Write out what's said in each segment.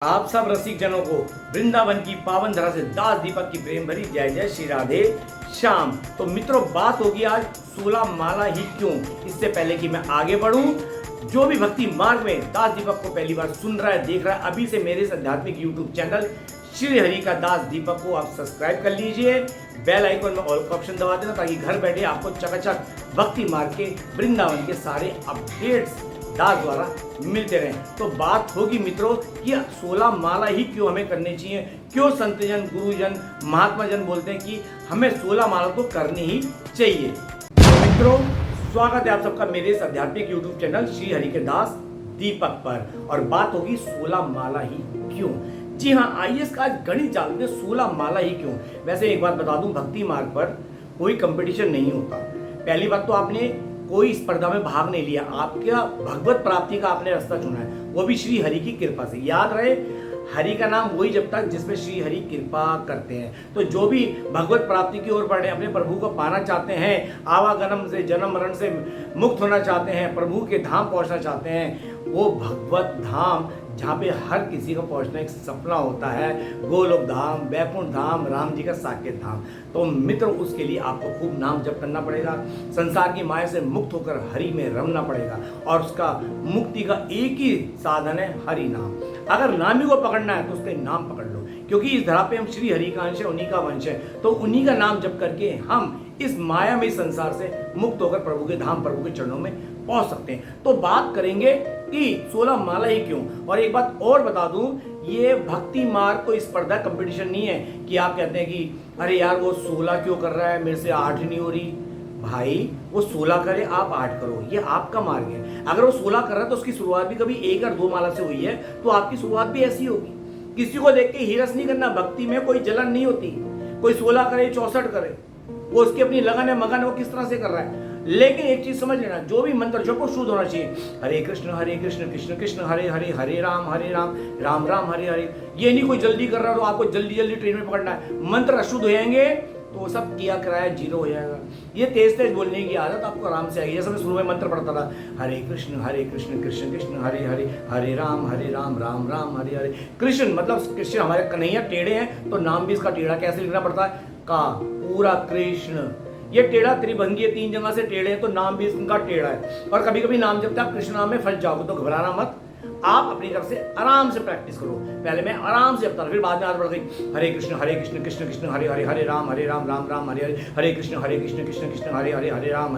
आप सब रसिक जनों को वृंदावन की पावन धरा से दास दीपक की प्रेम भरी जय जय श्री राधे श्याम। तो मित्रों, बात होगी आज 16 माला ही क्यों। इससे पहले कि मैं आगे बढ़ूं, जो भी भक्ति मार्ग में दास दीपक को पहली बार सुन रहा है, देख रहा है, अभी से मेरे इस आध्यात्मिक यूट्यूब चैनल श्री हरि का दास दीपक को आप सब्सक्राइब कर लीजिए। बेल आइकन में ऑल का ऑप्शन दबा देना ताकि घर बैठे आपको चकाचक भक्ति मार्ग के वृंदावन के सारे अपडेट्स दास द्वारा मिलते रहे। तो बात होगी मित्रों कि 16 माला ही क्यों हमें करनी चाहिए, क्यों संतजन, गुरुजन, महात्मा जन बोलते हैं कि हमें 16 माला तो करनी ही चाहिए। तो मित्रों, स्वागत है आप सबका मेरे इस आध्यात्मिक यूट्यूब चैनल श्री हरि के दास दीपक पर। और बात होगी 16 माला ही क्यों। जी हाँ, आइए इसका आज गणित जानते हैं, 16 माला ही क्यों। वैसे एक बात बता दूं, भक्ति मार्ग पर कोई कंपटीशन नहीं होता। पहली बात तो आपने कोई स्पर्धा में भाग नहीं लिया, आपका भगवत प्राप्ति का आपने रास्ता चुना है, वो भी श्री हरि की कृपा से। याद रहे, हरि का नाम वही जब तक जिसमें श्री हरि कृपा करते हैं। तो जो भी भगवत प्राप्ति की ओर बढ़े, अपने प्रभु को पाना चाहते हैं, आवागमन से, जन्म मरण से मुक्त होना चाहते हैं, प्रभु के धाम पहुंचना चाहते हैं, वो भगवत धाम जहाँ पे हर किसी का पहुंचना एक सपना होता है, गोलोक धाम, वैकुंठ धाम, राम जी का साकेत धाम। तो मित्र, उसके लिए आपको खूब नाम जप करना पड़ेगा, संसार की माया से मुक्त होकर हरि में रमना पड़ेगा। और उसका मुक्ति का एक ही साधन है, हरि नाम। अगर नाम ही को पकड़ना है तो उसके नाम पकड़ लो, क्योंकि इस धरा पे हम श्री हरि का अंश है, उन्हीं का वंश है। तो उन्हीं का नाम जप करके हम इस माया में संसार से मुक्त होकर प्रभु के धाम, प्रभु के चरणों में पहुंच सकते हैं। तो बात करेंगे कि 16 माला ही क्यों। और एक बात और बता दूं, ये भक्ति मार्ग कोई स्पर्धा कंपटीशन नहीं है कि आप कहते हैं कि अरे यार वो 16 क्यों कर रहा है, मेरे से 8 नहीं हो रही। भाई, वो 16 करे, आप 8 करो, ये आपका मार्ग है। अगर वो 16 कर रहा है तो उसकी शुरुआत भी कभी 1 और 2 माला से हुई है, तो आपकी शुरुआत भी ऐसी होगी। किसी को देख के हिरस नहीं करना, भक्ति में कोई जलन नहीं होती। कोई 16 करे, 64 करे, वो उसकी अपनी लगन है, मगन है, वो किस तरह से कर रहा है। लेकिन एक चीज समझ लेना, जो भी मंत्र जपो शुद्ध होना चाहिए। हरे कृष्ण कृष्ण कृष्ण हरे हरे, हरे राम राम राम हरे हरे। ये नहीं कोई जल्दी कर रहा है तो आपको जल्दी जल्दी ट्रेन में पकड़ना है। मंत्र अशुद्ध हो जाएंगे तो सब किया कराया जीरो हो जाएगा। ये तेज तेज बोलने की आदत आपको आराम से आएगी। जैसे मैं शुरू में मंत्र पढ़ता था, हरे कृष्ण कृष्ण कृष्ण हरे हरे, हरे राम राम राम हरे हरे। कृष्ण मतलब कृष्ण, हमारे कन्हैया टेढ़े हैं तो नाम भी इसका टेढ़ा कैसे लिखना पड़ता है, का पूरा कृष्ण। ये टेढ़ा त्रिभंगी है, 3 जगह से टेढ़े हैं तो नाम भी इनका टेढ़ा है। और कभी कभी नाम जब तक आप कृष्ण नाम में फंस जाओगे तो घबराना मत, आप अपनी तरफ से आराम से प्रैक्टिस करो। पहले मैं आराम से बता रहा, फिर बाद में आदत बढ़ गई। हरे कृष्ण कृष्ण कृष्ण हरे हरे, हरे राम राम राम हरे हरे, हरे कृष्ण कृष्ण कृष्ण हरे हरे, हरे राम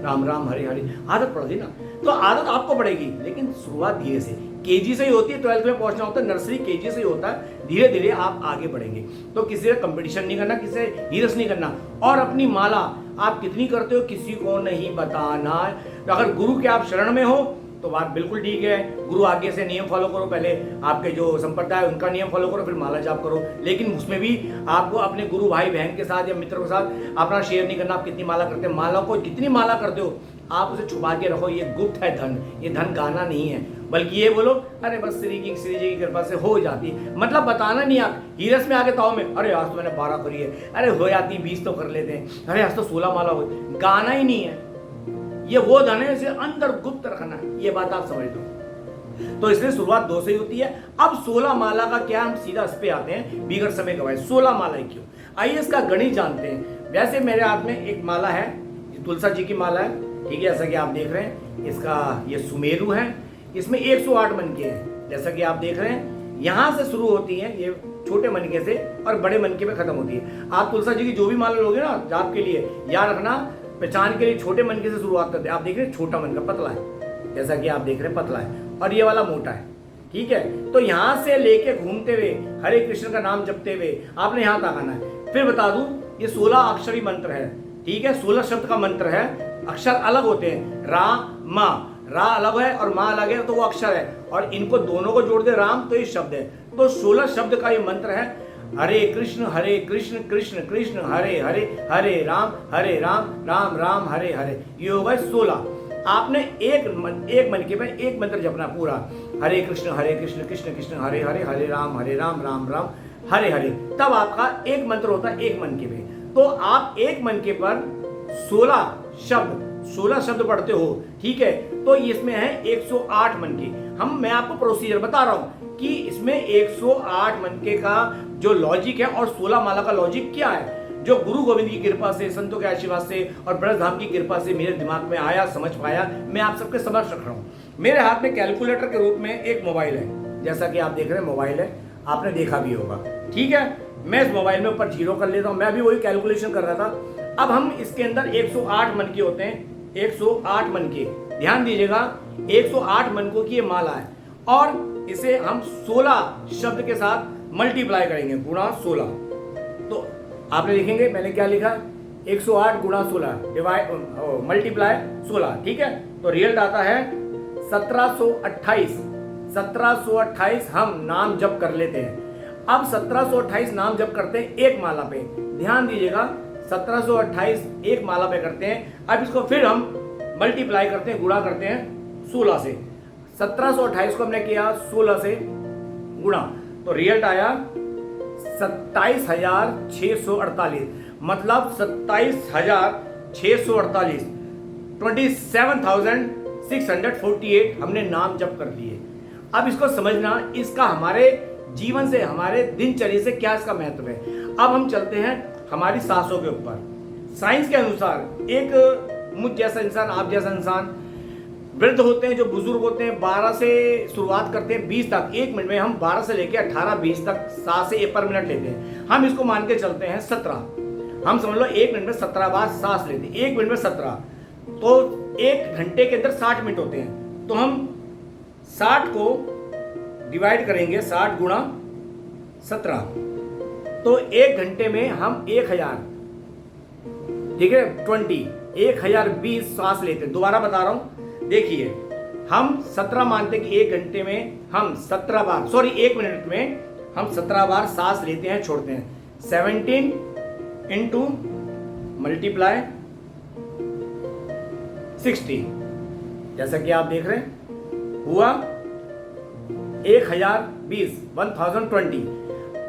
राम राम हरे हरे। आदत पड़ गई ना, तो आदत आपको पड़ेगी, लेकिन शुरुआत धीरे से, केजी से ही होती है। 12th में पहुंचना होता है, नर्सरी केजी से ही होता है। धीरे धीरे आप आगे बढ़ेंगे। तो किसी से कंपटीशन नहीं करना, किसी से हिरस नहीं करना। और अपनी माला आप कितनी करते हो किसी को नहीं बताना। अगर गुरु के आप शरण में हो तो बात बिल्कुल ठीक है, गुरु आगे से नियम फॉलो करो। पहले आपके जो संप्रदाय है उनका नियम फॉलो करो, फिर माला जाप करो। लेकिन उसमें भी आपको अपने गुरु भाई बहन के साथ या मित्र के साथ अपना शेयर नहीं करना, आप कितनी माला करते हैं। माला को जितनी माला करते हो आप उसे छुपा के रखो, ये गुप्त है धन, ये धन गाना नहीं है। बल्कि ये बोलो, अरे बस श्री जी की कृपा से हो जाती है। मतलब बताना नहीं, आप हीरस में आगे ताओ में, अरे आज तो मैंने 12 करी है, अरे हो जाती 20 तो कर लेते हैं, अरे आज तो 16 माला हो। गाना ही नहीं है, ये वो धन है, इसे अंदर गुप्त रखना है। ये बात आप समझ लो। तो इसलिए शुरुआत 2 से ही होती है। अब 16 माला का क्या, हम सीधा इस पे आते हैं बिगड़ समय गवाए। 16 माला क्यों, आइए इसका गणित जानते हैं। वैसे मेरे हाथ में एक माला है, तुलसा जी की माला है, ठीक है, जैसा कि आप देख रहे हैं। इसका ये सुमेरु है, इसमें 108 मनके हैं, जैसा कि आप देख रहे हैं। यहां से शुरू होती है ये छोटे मनके से और बड़े मनके में खत्म होती है। आप तुलसा जी की जो भी माला लोगे ना जाप के लिए, याद रखना, पहचान के लिए छोटे मनके से शुरुआत करते हैं। आप देख रहे हैं छोटा मनका पतला है, जैसा कि आप देख रहे हैं पतला है, और ये वाला मोटा है, ठीक है। तो यहां से लेके घूमते हुए हरे कृष्ण का नाम जपते हुए आपने यहां तक आना है। फिर बता दूं, ये 16 अक्षरी मंत्र है, ठीक है, 16 शब्द का मंत्र है। अक्षर अलग होते हैं, रा मा, रा अलग है और माँ अलग है, तो वो अक्षर है। और इनको दोनों को जोड़ दे राम, तो ये शब्द है। तो 16 शब्द का ये मंत्र है। हरे कृष्ण कृष्ण कृष्ण हरे हरे, हरे राम राम राम हरे हरे। ये होगा 16। आपने एक मनके में एक मंत्र जपना पूरा, हरे कृष्ण कृष्ण कृष्ण हरे हरे, हरे राम राम राम हरे हरे। तब आपका एक मंत्र होता है एक मनके में। तो आप एक मनके पर 16 शब्द पढ़ते हो, ठीक है। तो इसमें है 108 मनके। मैं आपको प्रोसीजर बता रहा हूं कि इसमें 108 मनके का जो लॉजिक है और 16 माला का लॉजिक क्या है, जो गुरु गोविंद की कृपा से, संतों के आशीर्वाद से और ब्रजधाम की कृपा से मेरे दिमाग में आया, समझ पाया, मैं आप सबके समक्ष रख रहा हूँ। मेरे हाथ में कैलकुलेटर के रूप में एक मोबाइल है, जैसा कि आप देख रहे हैं मोबाइल है, आपने देखा भी होगा, ठीक है। मैं इस मोबाइल में ऊपर जीरो कर लेता हूँ, मैं अभी वही कैलकुलेशन कर रहा था। अब हम इसके अंदर 108 मनके होते हैं, 108 मनके, ध्यान दीजिएगा, 108 मनकों की ये माला है और इसे हम 16 शब्द के साथ मल्टीप्लाई करेंगे, गुणा 16। तो आपने लिखेंगे, मैंने क्या लिखा, 108 गुणा 16 डिवाइड मल्टीप्लाई 16, ठीक है। तो रिजल्ट आता है 1728। 1728 हम नाम जप कर लेते हैं। अब 1728 नाम जप करते हैं एक माला पे, ध्यान दीजिएगा, 1728 एक माला पे करते हैं। अब इसको फिर हम मल्टीप्लाई करते हैं, गुणा करते हैं 16 से। 1728 को हमने किया 16 से गुणा, तो रिजल्ट आया 27,648, मतलब 27,648, 27,648 हमने नाम जप कर लिए। अब इसको समझना, इसका हमारे जीवन से, हमारे दिनचर्या से क्या इसका महत्व है। अब हम चलते हैं हमारी सांसों के ऊपर। साइंस के अनुसार एक मुझ जैसा इंसान, आप जैसा इंसान, वृद्ध होते हैं, जो बुजुर्ग होते हैं, 12 से शुरुआत करते हैं 20 तक, 1 मिनट में हम 12 से लेकर 18-20 तक सांस से पर मिनट लेते हैं। हम इसको मान के चलते हैं 17, हम समझ लो 1 मिनट में 17 बार सांस लेते हैं, 1 मिनट में 17, तो 1 घंटे के अंदर 60 मिनट होते हैं। तो हम 60 को डिवाइड करेंगे, 60 गुणा 17, तो 1 घंटे में हम 1000, ठीक है, 1020 सांस लेते हैं। दोबारा बता रहा हूं, देखिए, हम 17 मानते कि 1 घंटे में हम 17 बार, सॉरी 1 मिनट में हम 17 बार सांस लेते हैं, छोड़ते हैं। 17 इंटू मल्टीप्लाई 60, जैसा कि आप देख रहे हैं, हुआ 1020, 1020।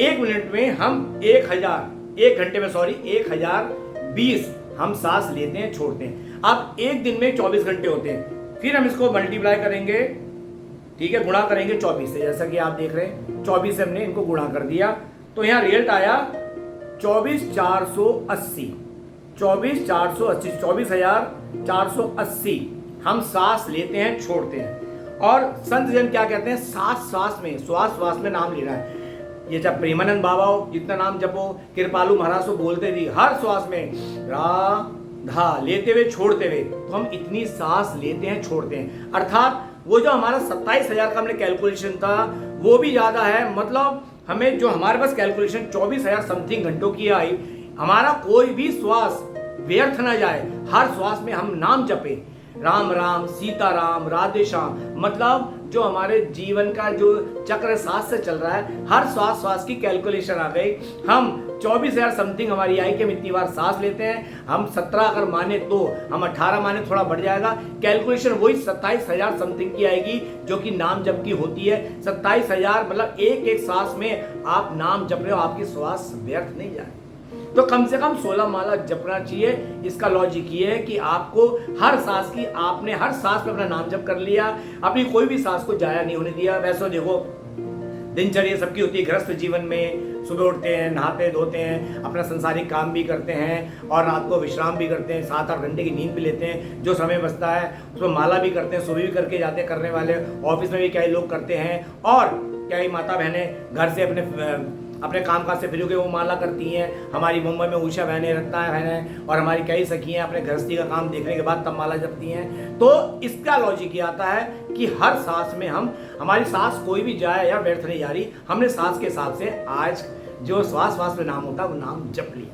1 मिनट में हम 1000, 1 घंटे में सॉरी 1020 हम सांस लेते हैं, छोड़ते हैं। अब एक दिन में 24 घंटे होते हैं, फिर हम इसको मल्टीप्लाई करेंगे, ठीक है, गुणा करेंगे 24 से, जैसा कि आप देख रहे हैं 24 से हमने इनको गुणा कर दिया, तो यहाँ रिजल्ट आया 24,480, 24,480, 24,480 हम सांस लेते हैं, छोड़ते हैं। और संत जन क्या कहते हैं, श्वास में, श्वास में नाम लेना है। ये चाहे प्रेमानंद बाबा हो, जितना नाम जपो, कृपालु महाराज को बोलते थी, हर श्वास में राधा लेते हुए छोड़ते हुए, तो हम इतनी सांस लेते हैं, छोड़ते हैं। अर्थात वो जो हमारा 27,000 का हमने कैलकुलेशन था, वो भी ज्यादा है। मतलब हमें जो हमारे पास कैलकुलेशन 24,000 समथिंग घंटों की आई, हमारा कोई भी श्वास व्यर्थ ना जाए, हर श्वास में हम नाम जपे, राम राम, सीता राम, राधे श्याम। मतलब जो हमारे जीवन का जो चक्र सांस से चल रहा है, हर श्वास की कैलकुलेशन आ गई। हम 24,000 समथिंग हमारी आई कि हम इतनी बार सांस लेते हैं। हम 17 अगर माने तो, हम 18 माने थोड़ा बढ़ जाएगा, कैलकुलेशन वही 27,000 समथिंग की आएगी, जो कि नाम जप की होती है। 27,000 मतलब एक सांस में आप नाम जप रहे हो, आपकी श्वास व्यर्थ नहीं जाए। तो कम से कम 16 माला जपना चाहिए। इसका लॉजिक ये है कि आपको हर सांस की, आपने हर सांस पे अपना नाम जप कर लिया, अपनी कोई भी सांस को जाया नहीं होने दिया। वैसे देखो, दिनचर्या सबकी होती है, गृहस्थ जीवन में सुबह उठते हैं, नहाते धोते हैं, अपना संसारिक काम भी करते हैं और रात को विश्राम भी करते हैं, 7-8 घंटे की नींद भी लेते हैं। जो समय बचता है उसमें माला भी करते हैं, सुबह भी करके जाते हैं करने वाले, ऑफिस में भी कई लोग करते हैं, और कई माता बहनें घर से अपने कामकाज से फ्री होकर वो माला करती हैं। हमारी मुंबई में उषा बहनें, रत्ना बहनें और हमारी कई सखियाँ अपने गृहस्थी का काम देखने के बाद तब माला जपती हैं। तो इसका लॉजिक ये आता है कि हर सांस में हमारी सांस कोई भी जाए या व्यर्थ नहीं जा रही, हमने सांस के हिसाब से आज जो श्वास में नाम होता है वो नाम जप लिया।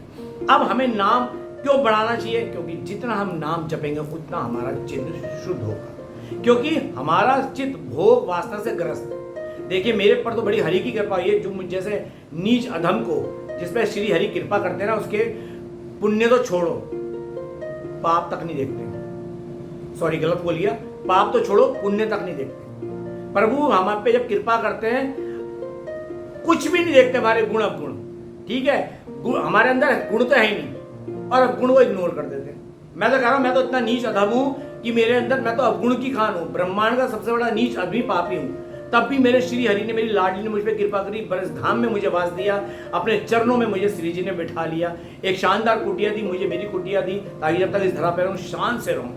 अब हमें नाम क्यों बढ़ाना चाहिए? क्योंकि जितना हम नाम जपेंगे उतना हमारा चित्त शुद्ध होगा, क्योंकि हमारा चित्त भोग वासना से ग्रस्त है। देखिए, मेरे पर तो बड़ी हरि की कृपा हुई है, जो मुझ जैसे नीच अधम को जिस पे श्री हरि कृपा करते हैं ना, उसके पुण्य तो छोड़ो, पाप तक नहीं देखते। सॉरी, गलत बोल गया, पाप तो छोड़ो, पुण्य तक नहीं देखते। प्रभु हम पे जब कृपा करते हैं, कुछ भी नहीं देखते हमारे गुण अवगुण, ठीक है, हमारे अंदर गुण तो है ही नहीं और अवगुण को इग्नोर कर देते हैं। मैं तो कह रहा हूं, मैं तो इतना नीच अधम हूं कि मेरे अंदर, मैं तो अवगुण की खान हूं, ब्रह्मांड का सबसे बड़ा नीच अभी पापी हूं। तब भी मेरे श्री हरि ने, मेरी लाडली ने मुझ पर कृपा करी, बरस धाम में मुझे वास दिया, अपने चरणों में मुझे श्री जी ने बिठा लिया। एक शानदार कुटिया दी मुझे, मेरी कुटिया दी, ताकि जब तक इस धरा पे रहूं शान से रहूं।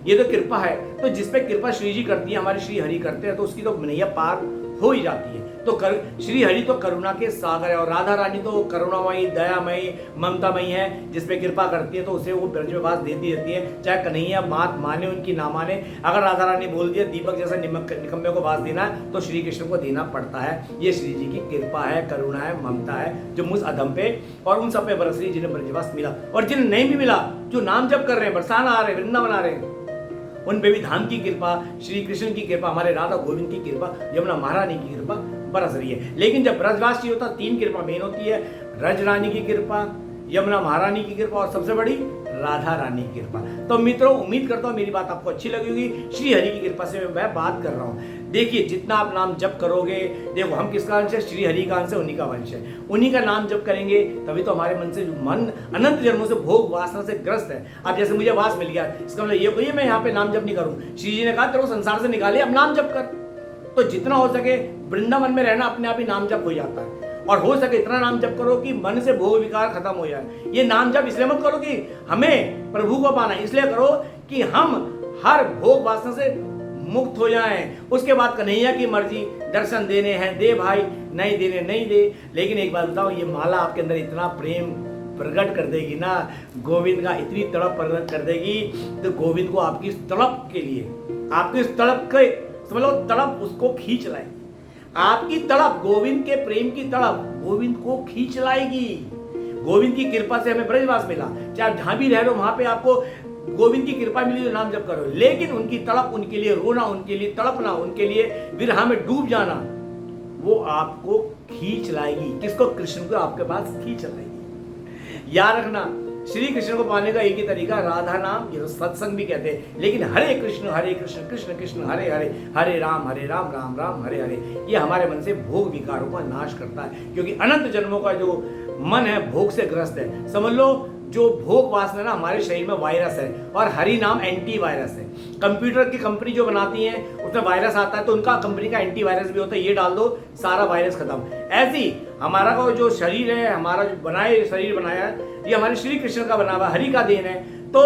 ये तो कृपा है। तो जिस पे कृपा श्री जी करती है, हमारे श्री हरि करते हैं, तो उसकी तो नैया पार हो ही जाती है। तो श्री हरि तो करुणा के सागर है, और राधा रानी तो करुणामयी, दयामयी, ममतामयी है, जिस पे कृपा करती है तो उसे वो ब्रज में वास देती रहती है, चाहे कन्हैया बात माने उनकी ना माने। अगर राधा रानी बोल दिया दीपक जैसा निकम्मे को वास देना है, तो श्री कृष्ण को देना पड़ता है। ये श्री जी की कृपा है, करुणा है, ममता है, जो मुझ अधम पे और उन सब पे बरस रही जिन्हें ब्रजवास मिला, और जिन्हें नहीं भी मिला, जो नाम जप कर रहे हैं, बरसाना आ रहे हैं, वृंदावन आ रहे हैं, उन पे भी धाम की कृपा, श्री कृष्ण की कृपा, हमारे राधा गोविंद की कृपा, यमुना महारानी की कृपा बरस रही है। लेकिन जब ब्रजवास होता है, 3 कृपा मेन होती है, ब्रज रानी की कृपा, यमुना महारानी की कृपा, और सबसे बड़ी राधा रानी की कृपा। तो मित्रों, उम्मीद करता हूँ मेरी बात आपको अच्छी लगी होगी। श्री हरि की कृपा से मैं बात कर रहा हूँ। देखिए, जितना आप नाम जप करोगे, देखो हम किसका अंश है? श्री हरि का अंश है, उन्हीं का वंश है। उन्हीं का नाम जप करेंगे तभी तो हमारे मन से, मन अनंत जन्मों से भोग वासना से ग्रस्त है। अब जैसे मुझे वास मिल गया, इसका मतलब ये कोई मैं यहाँ पे नाम जप नहीं करूँ। श्री जी ने कहा तेरे को संसार से निकाले, अब नाम जप कर। तो जितना हो सके वृंदावन में रहना अपने आप ही नाम जप हो जाता है, और हो सके इतना नाम जप करो कि मन से भोग विकार खत्म हो जाए। ये नाम जप इसलिए मत करो कि हमें प्रभु को पाना, इसलिए करो कि हम हर भोग वासना से मुक्त हो जाएं। उसके बाद कन्हैया की मर्जी, दर्शन देने हैं दे भाई, नहीं देने नहीं दे। लेकिन एक बात बताओ, ये माला आपके अंदर इतना प्रेम प्रकट कर देगी ना, गोविंद का इतनी तड़प प्रकट कर देगी, तो गोविंद को आपकी तड़प के लिए, आपकी तड़प के समझ लो, तड़प उसको खींच लाए। आपकी तड़प, गोविंद के प्रेम की तड़प गोविंद को खींच लाएगी। गोविंद की कृपा से हमें ब्रजवास मिला, चाहे आप जहां भी रह रहे हो वहां पे आपको गोविंद की कृपा मिली तो नाम जप करो। लेकिन उनकी तड़प, उनके लिए रोना, उनके लिए तड़पना, उनके लिए विरह में डूब जाना, वो आपको खींच लाएगी। किसको? कृष्ण को आपके पास खींच लाएगी। याद रखना, श्री कृष्ण को पाने का एक ही तरीका, राधा नाम, ये तो सत्संग भी कहते हैं। लेकिन हरे कृष्ण कृष्ण कृष्ण हरे हरे, हरे राम राम राम हरे हरे, ये हमारे मन से भोग विकारों का नाश करता है। क्योंकि अनंत जन्मों का जो मन है भोग से ग्रस्त है। समझ लो, जो भोग वासना ना हमारे शरीर में वायरस है, और हरि नाम एंटी वायरस है। कंप्यूटर की कंपनी जो बनाती है उसमें वायरस आता है, तो उनका कंपनी का एंटी वायरस भी होता है, ये डाल दो सारा वायरस खत्म। ऐसे ही हमारा का जो शरीर है, हमारा जो बनाए शरीर बनाया है, ये हमारे श्री कृष्ण का बना हुआ हरि का देन है। तो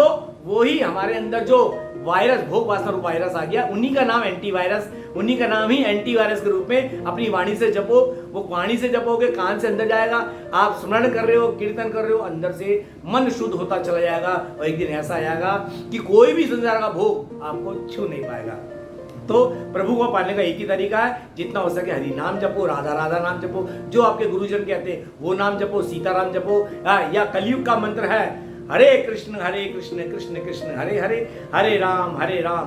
वही हमारे अंदर जो वायरस, भोग वासना रूप वायरस आ गया, उन्हीं का नाम एंटीवायरस, उन्हीं का नाम ही एंटीवायरस के रूप में अपनी वाणी से जपो। वो वाणी से जपोगे, कान से अंदर जाएगा, आप स्मरण कर रहे हो, कीर्तन कर रहे हो, अंदर से मन शुद्ध होता चला जाएगा, और एक दिन ऐसा आएगा कि कोई भी संसार का भोग आपको छू नहीं पाएगा। तो प्रभु को पाने का एक ही तरीका है, जितना हो सके हरि नाम जपो, राधा राधा नाम जपो, जो आपके गुरुजन कहते हैं वो नाम जपो, सीताराम जपो, या कलयुग का मंत्र है हरे कृष्ण कृष्ण कृष्ण हरे हरे, हरे राम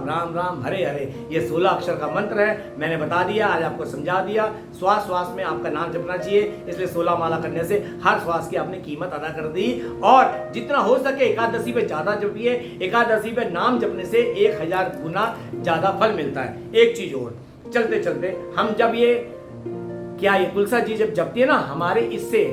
राम राम हरे हरे। ये 16 अक्षर का मंत्र है, मैंने बता दिया, आज आपको समझा दिया। श्वास श्वास में आपका नाम जपना चाहिए, इसलिए 16 माला करने से हर श्वास की आपने कीमत अदा कर दी। और जितना हो सके एकादशी पे ज्यादा जपिए, एकादशी पे नाम जपने से 1000 गुना ज्यादा फल मिलता है। एक चीज और, चलते चलते हम जब ये क्या, ये तुलसा जी जब जपती है ना, हमारे इससे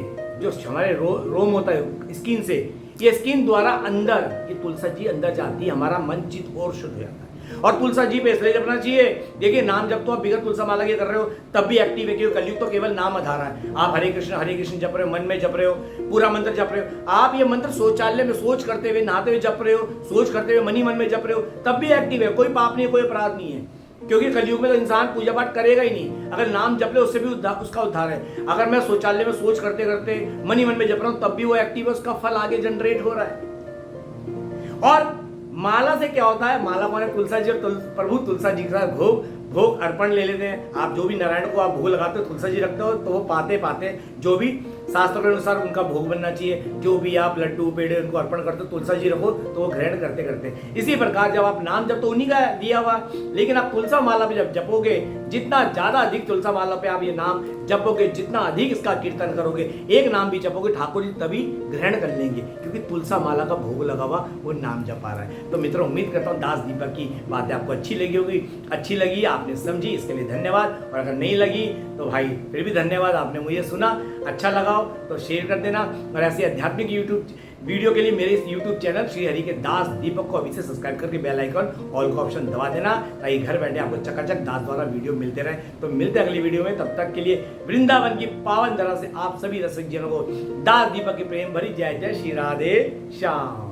जो हमारे रोम होता है स्किन से, ये स्किन द्वारा अंदर ये तुलसा जी अंदर जाती है, हमारा मन चित्त और शुद्ध हो जाता है। और तुलसा जी पे इसलिए जपना चाहिए, देखिए नाम जब तो आप बिगड़ तुलसा माला के कर रहे हो तब भी एक्टिव है, क्योंकि कलयुग तो केवल नाम आधार है। आप हरे कृष्ण जप रहे हो, मन में जप रहे हो, पूरा मंत्र जप रहे हो। आप ये मंत्र शौचालय में सोच करते हुए, नहाते हुए जप रहे हो, सोच करते हुए मन ही मन में जप रहे हो, तब भी एक्टिव है, कोई पाप नहीं है, कोई अपराध नहीं है। क्योंकि कलयुग में तो इंसान पूजा पाठ करेगा ही नहीं, अगर नाम जप ले उससे भी उसका उद्धार है। अगर मैं शौचालय में सोच करते करते मन ही मन में जप रहा हूं तब भी वो एक्टिव है, उसका फल आगे जनरेट हो रहा है। और माला से क्या होता है, माला माने तुलसा जी, प्रभु तुलसा जी का भोग अर्पण ले लेते हैं। आप जो भी नारायण को आप भोग लगाते हो, तुलसा जी रखते हो, तो वो पाते जो भी शास्त्रों के अनुसार उनका भोग बनना चाहिए। जो भी आप लड्डू पेड़े उनको अर्पण करते हो, तुलसा जी रखो तो वो ग्रहण करते करते। इसी प्रकार जब आप नाम जप तो उन्हीं का दिया हुआ, लेकिन आप तुलसा माला पे जब जपोगे, जितना ज्यादा अधिक तुलसा माला पे आप ये नाम जपोगे, जितना अधिक इसका कीर्तन करोगे, एक नाम भी जपोगे, ठाकुर जी तभी ग्रहण कर लेंगे, क्योंकि तुलसा माला का भोग लगा हुआ वो नाम जपा रहा है। तो मित्रों, उम्मीद करता हूँ दास दीपक की बातें आपको अच्छी लगी होगी। अच्छी लगी आप आपने समझी, इसके लिए धन्यवाद। और अगर नहीं लगी तो भाई फिर भी धन्यवाद, आपने मुझे सुना। अच्छा लगा हो तो शेयर कर देना। और ऐसी आध्यात्मिक यूट्यूब वीडियो के लिए मेरे इस यूट्यूब चैनल श्री हरि के दास दीपक को अभी से सब्सक्राइब करके बेल आइकन ऑल का ऑप्शन दबा देना, ताकि घर बैठे आपको चकाचक दास द्वारा वीडियो मिलते रहे। तो मिलते हैं अगली वीडियो में, तब तक के लिए वृंदावन की पावन धरा से आप सभी रसिक जनों को दास दीपक की प्रेम भरी जय जय श्री राधे श्याम।